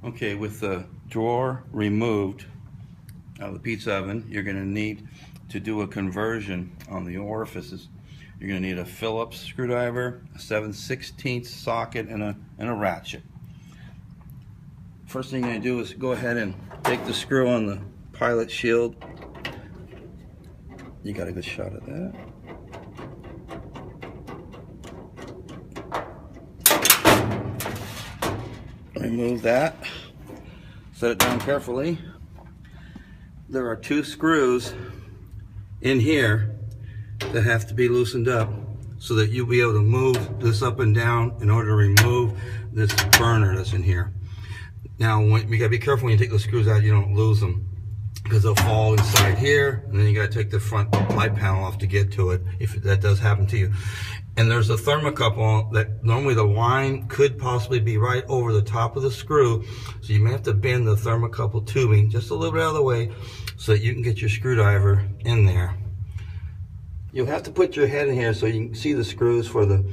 Okay, with the drawer removed out of the pizza oven, you're going to need to do a conversion on the orifices. You're going to need a Phillips screwdriver, a 7/16 socket, and a ratchet. First thing you're going to do is go ahead and take the screw on the pilot shield. You got a good shot at that. Remove that. Set it down carefully. There are 2 screws in here that have to be loosened up so that you'll be able to move this up and down in order to remove this burner that's in here. Now, you gotta be careful when you take those screws out, you don't lose them, because they'll fall inside here, and then you gotta take the front light panel off to get to it, if that does happen to you. And there's a thermocouple that normally the line could possibly be right over the top of the screw, so you may have to bend the thermocouple tubing just a little bit out of the way so that you can get your screwdriver in there. You'll have to put your head in here so you can see the screws for the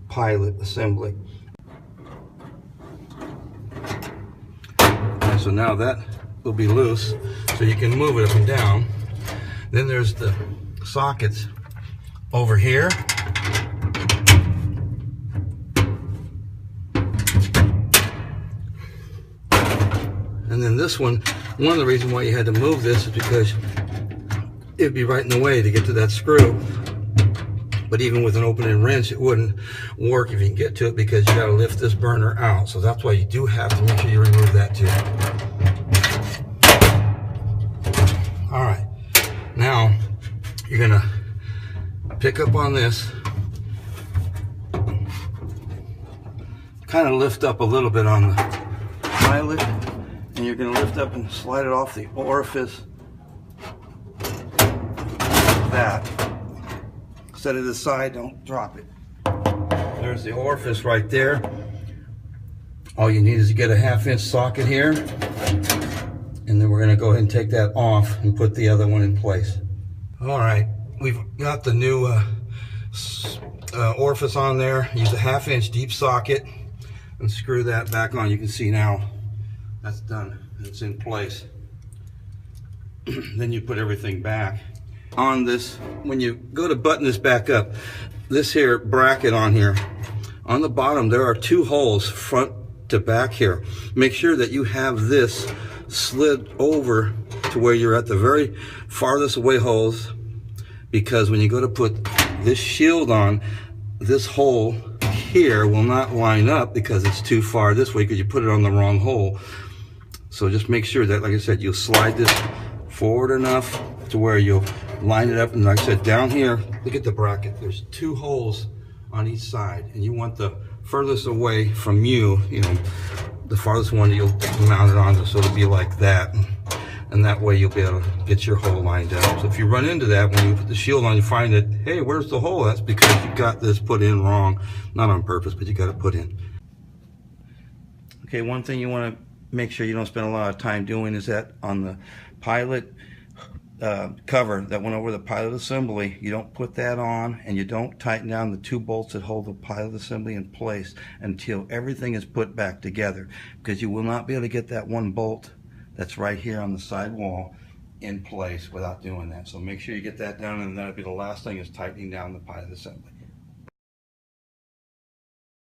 pilot assembly. And so now that will be loose, so you can move it up and down. Then there's the sockets over here. And then this one of the reasons why you had to move this is because it'd be right in the way to get to that screw. But even with an open and wrench, it wouldn't work if you can get to it, because you got to lift this burner out. So that's why you do have to make sure you remove that too. All right, now you're gonna pick up on this, kind of lift up a little bit on the pilot, and you're gonna lift up and slide it off the orifice like that. Set it aside, don't drop it. There's the orifice right there. All you need is to get a 1/2-inch socket here, and then we're going to go ahead and take that off and put the other one in place. All right, we've got the new orifice on there. Use a 1/2-inch deep socket and screw that back on. You can see now that's done. It's in place. Then you put everything back on this. When you go to button this back up, this here bracket on here, on the bottom there are 2 holes, front to back here. Make sure that you have this slid over to where you're at the very farthest away holes, because when you go to put this shield on, this hole here will not line up because it's too far this way, because you put it on the wrong hole. So just make sure that, like I said, you'll slide this forward enough to where you'll line it up. And like I said, down here, look at the bracket. There's 2 holes on each side, and you want the furthest away from you, the farthest one that you'll mount it on, so it'll be like that. And that way you'll be able to get your hole lined up. So if you run into that when you put the shield on, you find that, hey, where's the hole? That's because you got this put in wrong. Not on purpose, but you got it put in. Okay, one thing you want to make sure you don't spend a lot of time doing is that on the pilot cover that went over the pilot assembly, you don't put that on, and you don't tighten down the 2 bolts that hold the pilot assembly in place until everything is put back together, because you will not be able to get that 1 bolt that's right here on the side wall in place without doing that. So make sure you get that down, and that'll be the last thing, is tightening down the pilot assembly.